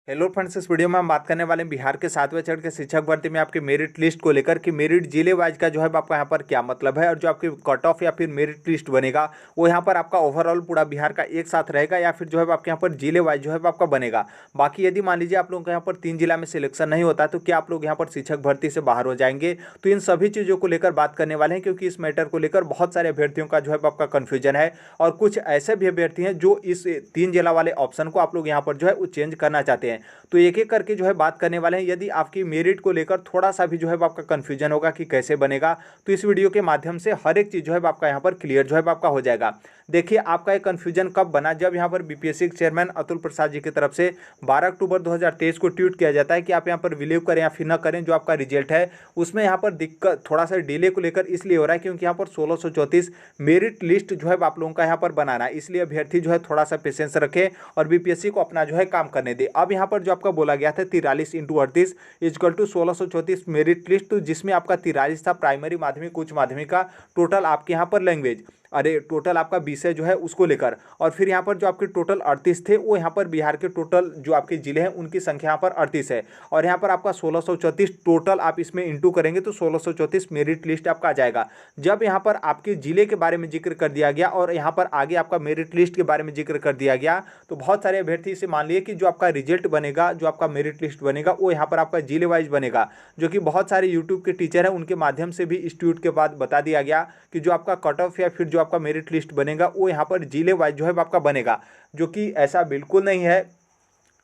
Hello friends, इस video में हम बात करने वाले हैं बिहार के 7वें चरण के शिक्षक भर्ती में आपके मेरिट लिस्ट को लेकर कि मेरिट जिले वाइज का जो है आपका यहाँ पर क्या मतलब है और जो आपकी कट ऑफ या फिर मेरिट लिस्ट बनेगा वो यहाँ पर आपका ओवरऑल पूरा बिहार का एक साथ रहेगा या फिर जो है आपके यहाँ पर जिले वाइज जो है आपका बनेगा। बाकी यदि मान लीजिए आप लोगों का यहाँ पर 3 जिला में सिलेक्शन नहीं होता तो क्या आप लोग यहाँ पर शिक्षक भर्ती से बाहर हो जाएंगे। तो इन सभी चीज़ों को लेकर बात करने वाले हैं क्योंकि इस मैटर को लेकर बहुत सारे अभ्यर्थियों का जो है आपका कन्फ्यूजन है और कुछ ऐसे भी अभ्यर्थी हैं जो इस 3 जिला वाले ऑप्शन को आप लोग यहाँ पर जो है वो चेंज करना चाहते हैं। तो एक एक करके जो है बात करने वाले हैं। यदि आपकी मेरिट को लेकर थोड़ा सा भी जो है आपका कन्फ्यूजन होगा कि कैसे बनेगा तो इस वीडियो के माध्यम से हर एक चीज़ जो है आपका यहाँ पर क्लियर जो है आपका हो जाएगा। देखिए, आपका एक कन्फ्यूजन कब बना, जब यहाँ पर बीपीएससी के चेयरमैन अतुल प्रसाद जी की तरफ से 12 अक्टूबर 2023 को ट्वीट किया जाता है कि आप यहाँ पर बिलीव करें या फिर न करें, जो आपका रिजल्ट है उसमें यहाँ पर दिक्कत थोड़ा सा डिले को लेकर इसलिए हो रहा है क्योंकि यहाँ पर 1634 मेरिट लिस्ट जो है आप लोगों का यहाँ पर बनाना है। इसलिए अभ्यर्थी जो है थोड़ा सा पेशेंस रखे और बीपीएससी को अपना जो है काम करने दे। अब यहाँ पर जो आपका बोला गया था 43 × 38 इक्वल टू 1634 मेरिट लिस्ट, तो जिसमें आपका 43 था प्राइमरी, माध्यमिक, उच्च माध्यमिक का टोटल आपके यहाँ पर लैंग्वेज, अरे टोटल आपका विषय जो है उसको लेकर, और फिर यहाँ पर जो आपके टोटल 38 थे वो यहाँ पर बिहार के टोटल जो आपके जिले हैं उनकी संख्या यहाँ पर 38 है और यहाँ पर आपका 1634 टोटल आप इसमें इंटू करेंगे तो 1634 मेरिट लिस्ट आपका आ जाएगा। जब यहाँ पर आपके जिले के बारे में जिक्र कर दिया गया और यहाँ पर आगे आपका मेरिट लिस्ट के बारे में जिक्र कर दिया गया तो बहुत सारे अभ्यर्थी से मान लिए कि जो आपका रिजल्ट बनेगा, जो आपका मेरिट लिस्ट बनेगा वो यहाँ पर आपका जिले वाइज बनेगा, जो कि बहुत सारे यूट्यूब के टीचर हैं उनके माध्यम से भी इस ट्वीट के बाद बता दिया गया कि जो आपका कट ऑफ या फिर जो आपका मेरिट लिस्ट बनेगा वो यहाँ पर जिले वाइज जो है आपका बनेगा, जो कि ऐसा बिल्कुल नहीं है।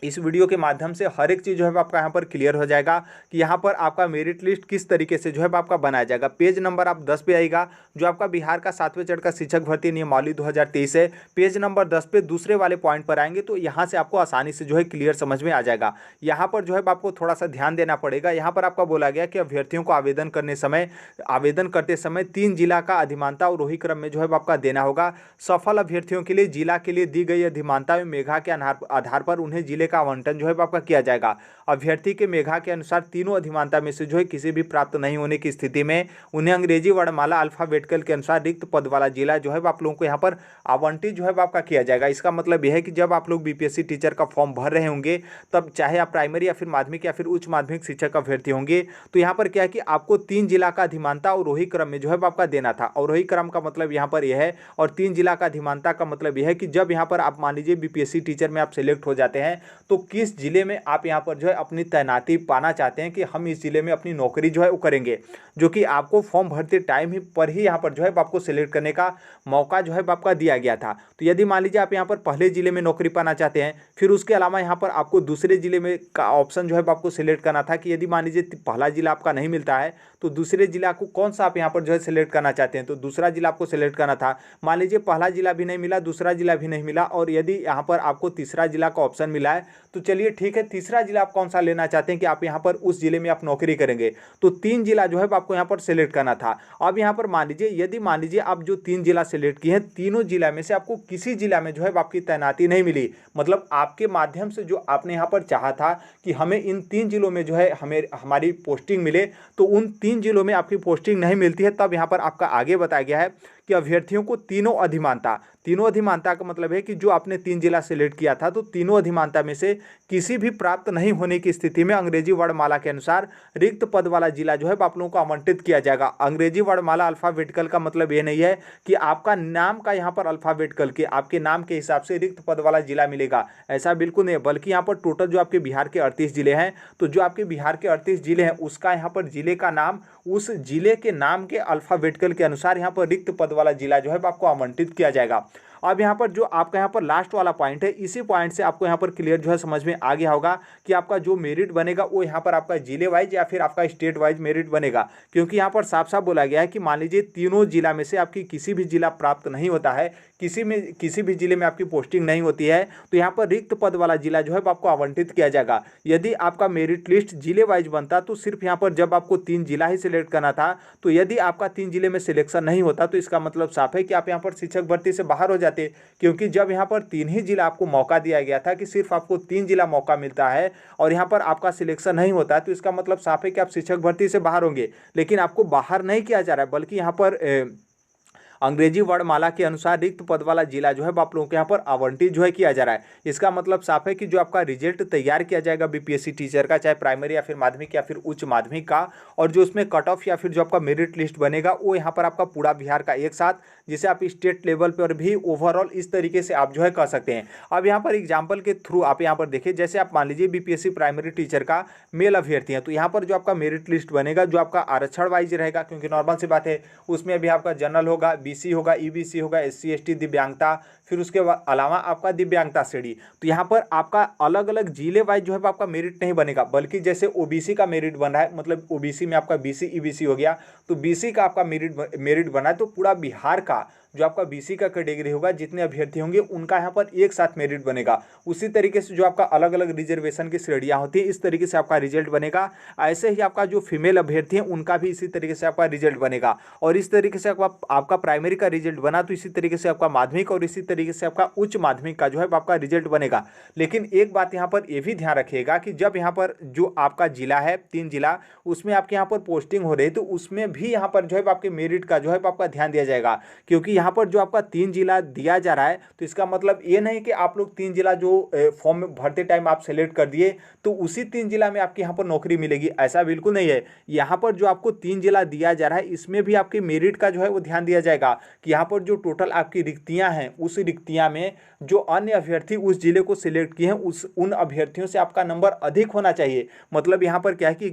इस वीडियो के माध्यम से हर एक चीज़ जो है आपका यहाँ पर क्लियर हो जाएगा कि यहाँ पर आपका मेरिट लिस्ट किस तरीके से जो है आपका बनाया जाएगा। पेज नंबर आप 10 पे आएगा, जो आपका बिहार का 7वें चरण का शिक्षक भर्ती नियमावली 2023 है। पेज नंबर 10 पे दूसरे वाले पॉइंट पर आएंगे तो यहाँ से आपको आसानी से जो है क्लियर समझ में आ जाएगा। यहाँ पर जो है आपको थोड़ा सा ध्यान देना पड़ेगा। यहाँ पर आपका बोला गया कि अभ्यर्थियों को आवेदन करते समय 3 जिला का अधिमानता और वही क्रम में जो है आपका देना होगा। सफल अभ्यर्थियों के लिए जिला के लिए दी गई अधिमानता में मेधा के आधार पर उन्हें जिले का आवंटन जो है आपका किया जाएगा। अभ्यर्थी के मेधा के अनुसार तीनों अधिमानता में से जो है किसी भी प्राप्त नहीं होने की स्थिति में उन्हें अंग्रेजी वर्णमाला अल्फाबेटिकल के अनुसार रिक्त पद वाला जिला जो है आप लोगों को यहाँ पर आवंटित जो है आपका किया जाएगा। इसका मतलब यह है कि जब आप लोग बीपीएससी टीचर का फॉर्म भर रहे होंगे तब चाहे आप प्राइमरी या फिर माध्यमिक या फिर उच्च माध्यमिक शिक्षक अभ्यर्थी होंगे तो यहाँ पर क्या है कि आपको 3 जिला का अधिमानता और वही क्रम में जो है आपका देना था। और वही क्रम का मतलब यहाँ पर यह है और 3 जिला का अधिमानता का मतलब यह है कि जब यहाँ पर आप मान लीजिए बीपीएससी टीचर में आप सिलेक्ट हो जाते हैं तो किस जिले में आप यहाँ पर जो है अपनी तैनाती पाना चाहते हैं कि हम इस जिले में अपनी नौकरी जो है वो करेंगे, जो कि आपको फॉर्म भरते टाइम ही पर ही यहाँ पर जो है आपको सिलेक्ट करने का मौका जो है आपका दिया गया था। तो यदि मान लीजिए आप यहाँ पर पहले जिले में नौकरी पाना चाहते हैं, फिर उसके अलावा यहाँ पर आपको दूसरे जिले में का ऑप्शन जो है आपको सिलेक्ट करना था कि यदि मान लीजिए पहला जिला आपका नहीं मिलता है तो दूसरे जिला को कौन सा आप यहाँ पर जो है सिलेक्ट करना चाहते हैं, तो दूसरा जिला आपको सिलेक्ट करना था। मान लीजिए पहला जिला भी नहीं मिला, दूसरा जिला भी नहीं मिला और यदि यहाँ पर आपको तीसरा जिला का ऑप्शन मिला है तो चलिए ठीक है, तीसरा जिला आप कौन सा लेना चाहते हैं कि आप यहाँ पर उस जिले में आप नौकरी करेंगे, तो 3 जिला जो है आपको यहाँ पर सिलेक्ट करना था। अब यहाँ पर मान लीजिए यदि मान लीजिए आप जो 3 जिला सिलेक्ट किए हैं, तीनों जिला में से आपको किसी जिला में जो है आपकी तैनाती नहीं मिली, मतलब आपके माध्यम से जो आपने यहाँ पर चाहा था कि हमें इन 3 जिलों में जो है हमारी पोस्टिंग मिले, तो उन 3 जिलों में आपकी पोस्टिंग नहीं मिलती है। तब यहाँ पर आपका आगे बताया गया है कि अभ्यर्थियों को तीनों अधिमानता का मतलब है कि जो आपने 3 जिला सिलेक्ट किया था तो तीनों अधिमानता में से किसी भी प्राप्त नहीं होने की स्थिति में अंग्रेजी वर्णमाला के अनुसार रिक्त पद वाला जिला जो है आप लोगों को आवंटित किया जाएगा। अंग्रेजी वर्णमाला अल्फाबेटिकल का मतलब ये नहीं है कि आपका नाम का यहाँ पर अल्फाबेटिकल के आपके नाम के हिसाब से रिक्त पद वाला जिला मिलेगा, ऐसा बिल्कुल नहीं है। बल्कि यहाँ पर टोटल जो आपके बिहार के 38 जिले हैं, तो जो आपके बिहार के 38 जिले हैं उसका यहाँ पर जिले का नाम उस जिले के नाम के अल्फाबेटिकल के अनुसार यहाँ पर रिक्त पद वाला जिला जो है आपको आवंटित किया जाएगा। अब यहाँ पर जो आपका यहाँ पर लास्ट वाला पॉइंट है, इसी पॉइंट से आपको यहाँ पर क्लियर जो है समझ में आ गया होगा कि आपका जो मेरिट बनेगा वो यहाँ पर आपका जिले वाइज या फिर आपका स्टेट वाइज मेरिट बनेगा। क्योंकि यहाँ पर साफ साफ बोला गया है कि मान लीजिए तीनों जिला में से आपकी किसी भी जिला प्राप्त नहीं होता है, किसी भी जिले में आपकी पोस्टिंग नहीं होती है, तो यहाँ पर रिक्त पद वाला जिला जो है आपको आवंटित किया जाएगा। यदि आपका मेरिट लिस्ट जिले वाइज बनता तो सिर्फ यहाँ पर जब आपको 3 जिला ही सिलेक्ट करना था, तो यदि आपका 3 जिले में सिलेक्शन नहीं होता तो इसका मतलब साफ है कि आप यहाँ पर शिक्षक भर्ती से बाहर हो जाते। क्योंकि जब यहाँ पर 3 ही जिला आपको मौका दिया गया था कि सिर्फ आपको 3 जिला मौका मिलता है और यहाँ पर आपका सिलेक्शन नहीं होता है, तो इसका मतलब साफ है कि आप शिक्षक भर्ती से बाहर होंगे। लेकिन आपको बाहर नहीं किया जा रहा है, बल्कि यहाँ पर अंग्रेजी वर्णमाला के अनुसार रिक्त पद वाला जिला जो है आप लोगों के यहाँ पर आवंटित जो है किया जा रहा है। इसका मतलब साफ है कि जो आपका रिजल्ट तैयार किया जाएगा बीपीएससी टीचर का, चाहे प्राइमरी या फिर माध्यमिक या फिर उच्च माध्यमिक का, और जो उसमें कट ऑफ या फिर जो आपका मेरिट लिस्ट बनेगा वो यहाँ पर आपका पूरा बिहार का एक साथ, जिसे आप स्टेट लेवल पर भी ओवरऑल इस तरीके से आप जो है कह सकते हैं। अब यहाँ पर एग्जाम्पल के थ्रू आप यहाँ पर देखिए, जैसे आप मान लीजिए बीपीएससी प्राइमरी टीचर का मेल अभ्यर्थी है, तो यहाँ पर जो आपका मेरिट लिस्ट बनेगा जो आपका आरक्षण वाइज रहेगा, क्योंकि नॉर्मल सी बात है उसमें भी आपका जनरल होगा, बीसी होगा, ईबीसी होगा, एससी एसटी, दिव्यांगता, फिर उसके अलावा आपका दिव्यांगता श्रेणी। तो यहाँ पर आपका अलग अलग जिले वाइज जो है आपका मेरिट नहीं बनेगा, बल्कि जैसे ओबीसी का मेरिट बन रहा है, मतलब ओबीसी में आपका बीसी ईबीसी हो गया, तो बीसी का आपका मेरिट बना है, तो पूरा बिहार का जो आपका बीसी का कैटेगरी होगा, जितने अभ्यर्थी होंगे उनका यहाँ पर एक साथ मेरिट बनेगा। उसी तरीके से जो आपका अलग अलग रिजर्वेशन की श्रेणियाँ होती हैं, इस तरीके से आपका रिजल्ट बनेगा। ऐसे ही आपका जो फीमेल अभ्यर्थी हैं उनका भी इसी तरीके से आपका रिजल्ट बनेगा, और इस तरीके से आपका प्राइमरी का रिजल्ट बना तो इसी तरीके से आपका माध्यमिक और इसी तरीके से आपका उच्च माध्यमिक का जो है आपका रिजल्ट बनेगा। लेकिन एक बात यहाँ पर यह भी ध्यान रखिएगा कि जब यहाँ पर जो आपका जिला है 3 जिला, उसमें आपके यहाँ पर पोस्टिंग हो रही है, तो उसमें भी यहाँ पर जो है आपके मेरिट का जो है आपका ध्यान दिया जाएगा। क्योंकि यहाँ पर जो आपका 3 जिला दिया जा रहा है, तो इसका मतलब ये नहीं कि आप लोग 3 जिला जो फॉर्म में भरते टाइम आप सेलेक्ट कर दिए तो उसी 3 जिला में आपके यहाँ पर नौकरी मिलेगी, ऐसा बिल्कुल नहीं है। यहाँ पर जो आपको 3 जिला दिया जा रहा है, इसमें भी आपके मेरिट का जो है वो ध्यान दिया जाएगा कि यहाँ पर जो टोटल आपकी रिक्तियाँ हैं, उस रिक्तियाँ में जो अन्य अभ्यर्थी उस जिले को सिलेक्ट किए हैं, उन अभ्यर्थियों से आपका नंबर अधिक होना चाहिए। मतलब यहाँ पर क्या है कि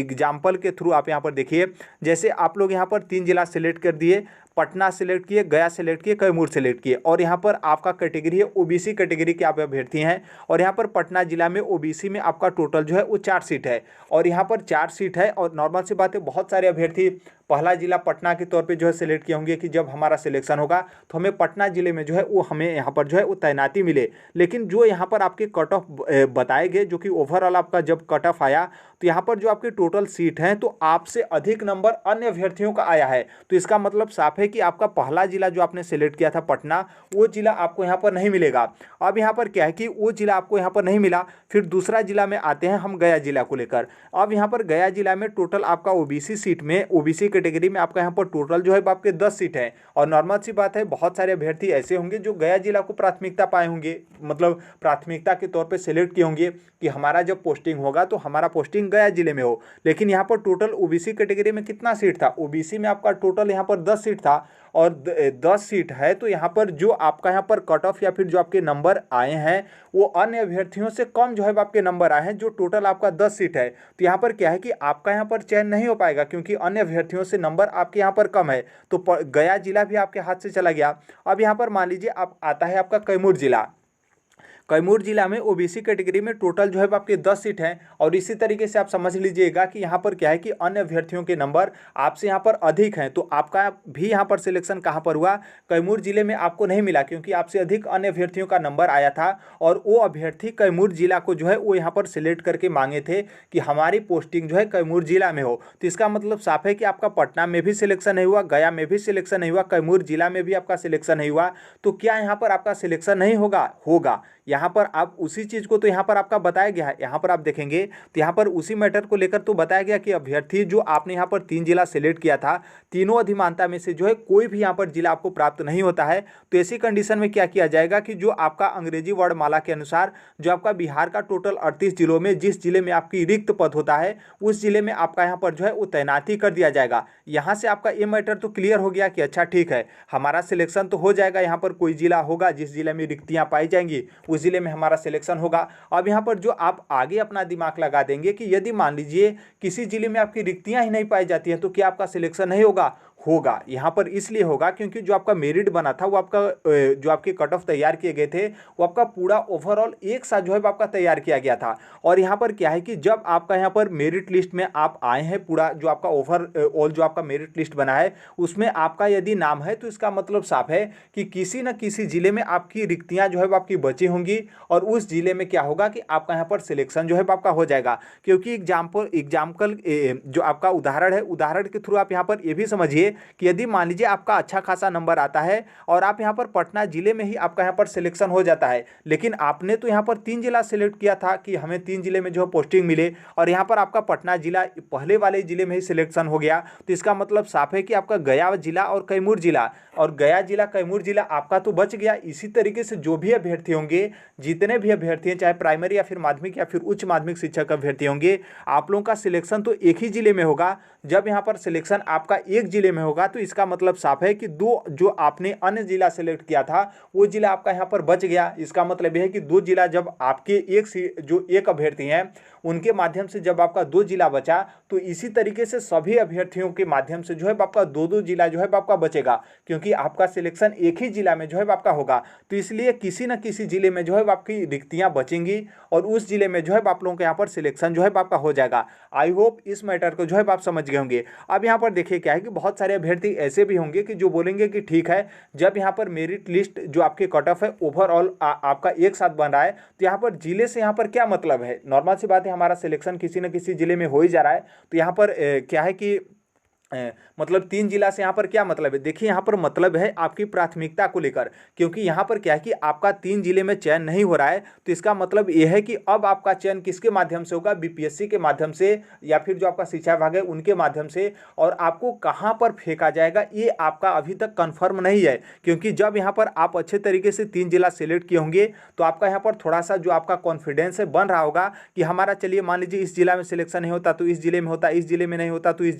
एग्जाम्पल के थ्रू आप यहाँ पर देखिए, जैसे आप लोग यहाँ पर 3 जिला सिलेक्ट कर दिए, पटना सेलेक्ट किए, गया सेलेक्ट किए, कैमूर सेलेक्ट किए, और यहाँ पर आपका कैटेगरी है ओबीसी कैटेगरी के आप अभ्यर्थी हैं, और यहाँ पर पटना जिला में ओबीसी में आपका टोटल जो है वो 4 सीट है, और यहाँ पर 4 सीट है। और नॉर्मल सी बात है, बहुत सारे अभ्यर्थी पहला जिला पटना के तौर पे जो है सिलेक्ट किए होंगे कि जब हमारा सिलेक्शन होगा तो हमें पटना जिले में जो है वो हमें यहाँ पर जो है वो तैनाती मिले। लेकिन जो यहाँ पर आपके कट ऑफ बताए गए, जो कि ओवरऑल आपका जब कट ऑफ आया, तो यहाँ पर जो आपके टोटल सीट हैं तो आपसे अधिक नंबर अन्य अभ्यर्थियों का आया है। तो इसका मतलब साफ है कि आपका पहला जिला जो आपने सेलेक्ट किया था पटना, वो जिला आपको यहाँ पर नहीं मिलेगा। अब यहाँ पर क्या है कि वो जिला आपको यहाँ पर नहीं मिला, फिर दूसरा जिला में आते हैं हम गया जिला को लेकर। अब यहाँ पर गया जिला में टोटल आपका ओबीसी सीट में, ओबीसी कैटेगरी में आपका यहाँ पर टोटल जो है आपके 10 सीट है। और नॉर्मल सी बात है, बहुत सारे अभ्यर्थी ऐसे होंगे जो गया जिला को प्राथमिकता पाए होंगे, मतलब प्राथमिकता के तौर पे सिलेक्ट किए होंगे कि हमारा जब पोस्टिंग होगा तो हमारा पोस्टिंग गया जिले में हो। लेकिन यहाँ पर टोटल ओबीसी कैटेगरी में कितना सीट था, ओबीसी में आपका टोटल यहाँ पर 10 सीट था, और 10 सीट है, तो यहाँ पर जो आपका यहाँ पर कट ऑफ या फिर जो आपके नंबर आए हैं वो अन्य अभ्यर्थियों से कम जो है आपके नंबर आए हैं, जो टोटल आपका 10 सीट है। तो यहाँ पर क्या है कि आपका यहाँ पर चयन नहीं हो पाएगा, क्योंकि अन्य अभ्यर्थियों से नंबर आपके यहाँ पर कम है, तो गया जिला भी आपके हाथ से चला गया। अब यहाँ पर मान लीजिए आप आता है आपका कैमूर जिला। कैमूर जिला में ओबीसी कैटेगरी में टोटल जो है आपके 10 सीट हैं, और इसी तरीके से आप समझ लीजिएगा कि यहाँ पर क्या है कि अन्य अभ्यर्थियों के नंबर आपसे यहाँ पर अधिक हैं, तो आपका भी यहाँ पर सिलेक्शन कहाँ पर हुआ, कैमूर जिले में आपको नहीं मिला, क्योंकि आपसे अधिक अन्य अभ्यर्थियों का नंबर आया था, और वो अभ्यर्थी कैमूर जिला को जो है वो यहाँ पर सिलेक्ट करके मांगे थे कि हमारी पोस्टिंग जो है कैमूर जिला में हो। तो इसका मतलब साफ है कि आपका पटना में भी सिलेक्शन नहीं हुआ, गया में भी सिलेक्शन नहीं हुआ, कैमूर जिला में भी आपका सिलेक्शन नहीं हुआ। तो क्या यहाँ पर आपका सिलेक्शन नहीं होगा यहाँ पर आप उसी चीज़ को तो यहाँ पर आपका बताया गया है। यहाँ पर आप देखेंगे तो यहाँ पर उसी मैटर को लेकर तो बताया गया कि अभ्यर्थी जो आपने यहाँ पर 3 जिला सेलेक्ट किया था, तीनों अधिमानता में से जो है कोई भी यहाँ पर जिला आपको प्राप्त नहीं होता है। तो ऐसी कंडीशन में क्या किया जाएगा कि जो आपका अंग्रेजी वर्णमाला के अनुसार जो आपका बिहार का टोटल 38 जिलों में जिस जिले में आपकी रिक्त पद होता है, उस जिले में आपका यहाँ पर जो है वो तैनाती कर दिया जाएगा। यहाँ से आपका ये मैटर तो क्लियर हो गया कि अच्छा ठीक है, हमारा सिलेक्शन तो हो जाएगा, यहाँ पर कोई जिला होगा जिस जिले में रिक्तियाँ पाई जाएंगी उस जिले में हमारा सिलेक्शन होगा। अब यहाँ पर जो आप आगे अपना दिमाग लगा देंगे कि यदि मान लीजिए किसी जिले में आपकी रिक्तियां ही नहीं पाई जाती हैं तो क्या आपका सिलेक्शन नहीं होगा। यहाँ पर इसलिए होगा क्योंकि जो आपका मेरिट बना था वो आपका जो आपके कट ऑफ तैयार किए गए थे वो आपका पूरा ओवरऑल एक साथ जो है आपका तैयार किया गया था। और यहाँ पर क्या है कि जब आपका यहाँ पर मेरिट लिस्ट में आप आए हैं, पूरा जो आपका ओवरऑल जो आपका मेरिट लिस्ट बना है उसमें आपका यदि नाम है, तो इसका मतलब साफ है कि किसी न किसी जिले में आपकी रिक्तियाँ जो है आपकी बची होंगी, और उस जिले में क्या होगा कि आपका यहाँ पर सिलेक्शन जो है आपका हो जाएगा। क्योंकि एग्जाम्पल जो आपका उदाहरण है, उदाहरण के थ्रू आप यहाँ पर ये भी समझिए कि यदि मान लीजिए आपका अच्छा खासा नंबर आता है और आप यहाँ पर पटना जिले में ही आपका यहाँ पर सिलेक्शन हो जाता है, लेकिन आपने तो यहाँ पर 3 जिला सिलेक्ट किया था कि हमें 3 जिले में जो है पोस्टिंग मिले, और यहाँ पर आपका पटना जिला पहले वाले जिले में ही सिलेक्शन हो गया, तो इसका मतलब साफ है कि आपका गया जिला और कैमूर जिला, और गया जिला कैमूर जिला आपका तो बच गया। इसी तरीके से जो भी अभ्यर्थी होंगे, जितने भी अभ्यर्थी हैं, चाहे प्राइमरी या फिर माध्यमिक या फिर उच्च माध्यमिक शिक्षक अभ्यर्थी होंगे, आप लोगों का सिलेक्शन तो एक ही जिले में होगा। जब यहाँ पर सिलेक्शन आपका एक जिले में होगा तो इसका मतलब साफ है कि दो जो आपने अन्य जिला सेलेक्ट किया था वो जिला आपका यहाँ पर बच गया। इसका मतलब यह है कि दो जिला जब आपके जो एक अभ्यर्थी हैं उनके माध्यम से जब आपका 2 जिला बचा, तो इसी तरीके से सभी अभ्यर्थियों के माध्यम से जो है आपका 2-2 जिला जो है आपका बचेगा, क्योंकि आपका सिलेक्शन एक ही जिला में जो है आपका होगा। तो इसलिए किसी न किसी जिले में जो है आपकी रिक्तियां बचेंगी और उस जिले में जो है आप लोगों के यहाँ पर सिलेक्शन जो है आपका हो जाएगा। आई होप इस मैटर को जो है आप समझ गए होंगे। अब यहाँ पर देखिए क्या है कि बहुत सारे अभ्यर्थी ऐसे भी होंगे कि जो बोलेंगे कि ठीक है, जब यहाँ पर मेरिट लिस्ट जो आपके कट ऑफ है ओवरऑल आपका एक साथ बन रहा है, तो यहाँ पर जिले से यहाँ पर क्या मतलब है। नॉर्मल सी बात है, हमारा सिलेक्शन किसी न किसी जिले में हो ही जा रहा है, तो यहाँ पर क्या है कि मतलब 3 जिला से यहाँ पर क्या मतलब है। देखिए यहाँ पर मतलब है आपकी प्राथमिकता को लेकर, क्योंकि यहाँ पर क्या है कि आपका 3 जिले में चयन नहीं हो रहा है, तो इसका मतलब यह है कि अब आपका चयन किसके माध्यम से होगा, बीपीएससी के माध्यम से या फिर जो आपका शिक्षा विभाग है उनके माध्यम से। और आपको कहाँ पर फेंका जाएगा ये आपका अभी तक कन्फर्म नहीं है, क्योंकि जब यहाँ पर आप अच्छे तरीके से 3 जिला सेलेक्ट किए होंगे तो आपका यहाँ पर थोड़ा सा जो आपका कॉन्फिडेंस है बन रहा होगा कि हमारा चलिए मान लीजिए इस जिला में सिलेक्शन नहीं होता तो इस जिले में होता, इस जिले में नहीं होता तो इस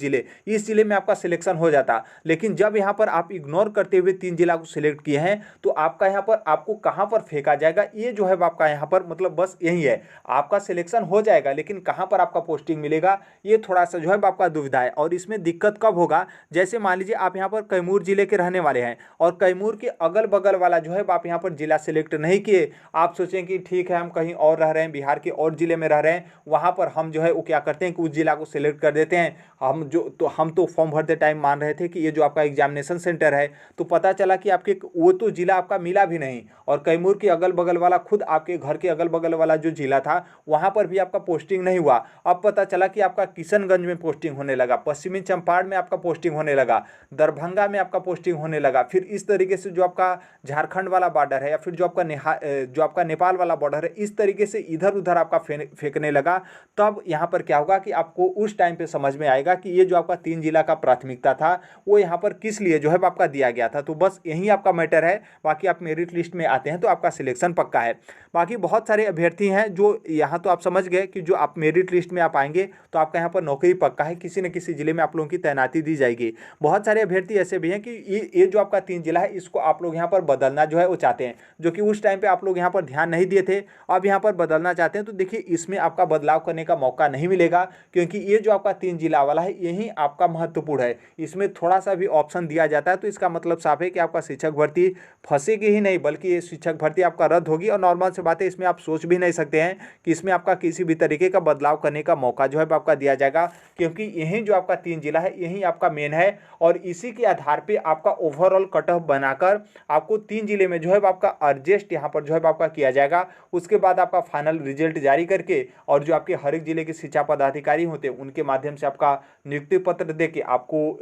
जिले में आपका सिलेक्शन हो जाता। लेकिन जब यहां पर आप इग्नोर करते हुए 3 जिला को सिलेक्ट किए हैं तो आपका यहां पर आपको कहां पर फेंका जाएगा ये जो है आपका यहां पर मतलब बस यही है, आपका सिलेक्शन हो जाएगा लेकिन कहां पर आपका पोस्टिंग मिलेगा ये थोड़ा सा जो है आपका दुविधा है। और इसमें दिक्कत कब होगा, जैसे मान लीजिए आप यहां पर कैमूर जिले के रहने वाले हैं और कैमूर के अगल बगल वाला जो है आप यहां पर जिला सिलेक्ट नहीं किए, आप सोचें कि ठीक है हम कहीं और रह रहे हैं, बिहार के और जिले में रह रहे हैं, वहां पर हम जो है वो क्या करते हैं कि उस जिला को सिलेक्ट कर देते हैं। हम तो फॉर्म भरते टाइम मान रहे थे कि ये जो आपका एग्जामिनेशन सेंटर है, तो पता चला कि आपके वो तो जिला आपका मिला भी नहीं, और कैमूर के अगल बगल वाला खुद आपके घर के अगल बगल वाला जो जिला था वहां पर भी आपका पोस्टिंग नहीं हुआ। अब पता चला कि आपका किशनगंज में पोस्टिंग होने लगा, पश्चिमी चंपारण में आपका पोस्टिंग होने लगा, दरभंगा में आपका पोस्टिंग होने लगा, फिर इस तरीके से जो आपका झारखंड वाला बॉर्डर है या फिर जो आपका नेपाल वाला बॉर्डर है, इस तरीके से इधर उधर आपका फेंकने लगा। तब यहाँ पर क्या होगा कि आपको उस टाइम पे समझ में आएगा कि ये जो आपका 3 जिला का प्राथमिकता था वो यहाँ पर किस लिए जो है आपका दिया गया था। तो बस यही आपका मैटर है, बाकी आप मेरिट लिस्ट में आते हैं तो आपका सिलेक्शन पक्का है। बाकी बहुत सारे अभ्यर्थी हैं जो यहाँ तो आप समझ गए कि जो आप मेरिट लिस्ट में आप आएंगे तो आपका यहाँ पर नौकरी पक्का है, किसी न किसी जिले में आप लोगों की तैनाती दी जाएगी। बहुत सारे अभ्यर्थी ऐसे भी हैं कि ये जो आपका 3 जिला है इसको आप लोग यहाँ पर बदलना जो है वो चाहते हैं, जो कि उस टाइम पे आप लोग यहाँ पर ध्यान नहीं दिए थे, अब यहाँ पर बदलना चाहते हैं। तो देखिए इसमें आपका बदलाव करने का मौका नहीं मिलेगा, क्योंकि ये जो आपका 3 जिला वाला है यही आपका महत्वपूर्ण है, इसमें थोड़ा सा भी ऑप्शन दिया जाता है। तो इसका मतलब साफ है कि आपका शिक्षक भर्ती फंसेगी ही नहीं, बल्कि ये शिक्षक भर्ती आपका रद्द होगी। और नॉर्मल से बात है, इसमें आप सोच भी नहीं सकते हैं कि इसमें आपका किसी भी तरीके का बदलाव करने का मौका जो है आपका दिया जाएगा, क्योंकि यही जो आपका 3 जिला है यही आपका मेन है। और इसी के आधार पर आपका ओवरऑल कट ऑफ बनाकर आपको 3 जिले में जो है आपका एडजस्ट यहाँ पर जो है आपका किया जाएगा। उसके बाद आपका फाइनल रिजल्ट जारी करके और जो आपके हर एक जिले के शिक्षा पदाधिकारी होते हैं उनके माध्यम से आपका नियुक्ति पत्र दे के आपको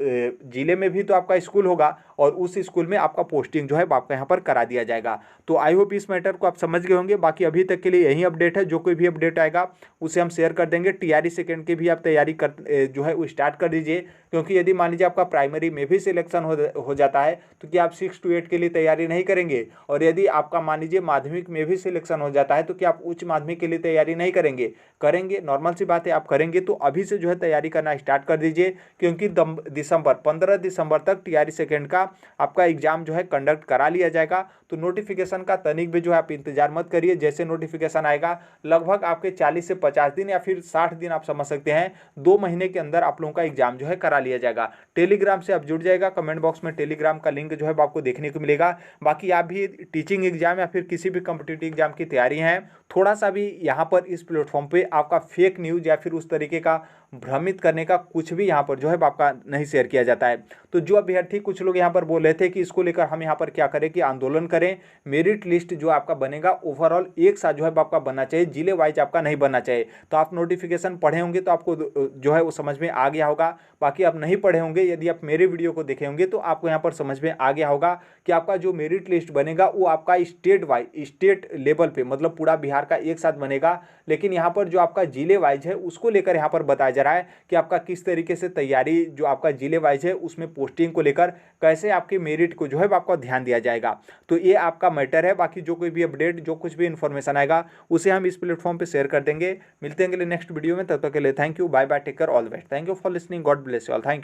जिले में भी तो आपका स्कूल होगा और उस स्कूल में आपका पोस्टिंग जो है आपका यहाँ पर करा दिया जाएगा। तो आई होप इस मैटर को आप समझ गए होंगे। बाकी अभी तक के लिए यही अपडेट है, जो कोई भी अपडेट आएगा उसे हम शेयर कर देंगे। टीआरई सेकेंड की भी आप तैयारी कर जो है वो स्टार्ट कर दीजिए, क्योंकि यदि मान लीजिए आपका प्राइमरी में भी सिलेक्शन हो जाता है तो क्या आप 6 to 8 के लिए तैयारी नहीं करेंगे, और यदि आपका मान लीजिए माध्यमिक में भी सिलेक्शन हो जाता है तो क्या आप उच्च माध्यमिक के लिए तैयारी नहीं करेंगे? करेंगे, नॉर्मल सी बात है आप करेंगे। तो अभी से जो है तैयारी करना स्टार्ट कर दीजिए, क्योंकि 15 दिसंबर तक टीआरई सेकेंड का आपका एग्जाम जो है कंडक्ट करा लिया जाएगा। तो नोटिफिकेशन का तनिक भी जो है आप इंतजार मत करिए, जैसे नोटिफिकेशन आएगा लगभग आपके 40 से 50 दिन या फिर 60 दिन आप समझ सकते हैं, 2 महीने के अंदर आप लोगों का एग्जाम जो है करा लिया जाएगा। टेलीग्राम से आप जुड़ जाएगा, कमेंट बॉक्स में टेलीग्राम का लिंक जो है आपको देखने को मिलेगा। बाकी आप भी टीचिंग एग्जाम या फिर किसी भी कॉम्पिटिटिव एग्जाम की तैयारी है, थोड़ा सा भी यहाँ पर इस प्लेटफॉर्म पे आपका फेक न्यूज़ या फिर उस तरीके का भ्रमित करने का कुछ भी यहाँ पर जो है आपका नहीं शेयर किया जाता है। तो जो अभ्यर्थी कुछ लोग यहाँ पर बोल रहे थे कि इसको लेकर हम यहाँ पर क्या करें कि आंदोलन करें, मेरिट लिस्ट जो आपका बनेगा ओवरऑल एक साथ जो है आपका बनना चाहिए, जिले वाइज आपका नहीं बनना चाहिए। तो आप नोटिफिकेशन पढ़े होंगे तो आपको जो है वो समझ में आ गया होगा। बाकी आप नहीं पढ़े होंगे, यदि आप मेरे वीडियो को देखे होंगे तो आपको यहाँ पर समझ में आ गया होगा कि आपका जो मेरिट लिस्ट बनेगा वो आपका स्टेट वाइज, स्टेट लेवल पे मतलब पूरा बिहार का एक साथ बनेगा। लेकिन यहाँ पर जो आपका जिले वाइज है उसको लेकर यहाँ पर बताया जा रहा है कि आपका किस तरीके से तैयारी जो आपका जिले वाइज है उसमें पोस्टिंग को लेकर कैसे आपके मेरिट को जो है आपका ध्यान दिया जाएगा। तो ये आपका मैटर है। बाकी जो कोई भी अपडेट, जो कुछ भी इन्फॉर्मेशन आएगा उसे हम इस प्लेटफॉर्म पे शेयर कर देंगे। मिलते हैं अगले नेक्स्ट वीडियो में, तब तक के लिए thank you, bye bye, take care, all the best. Thank you for listening, God bless you all, thank you.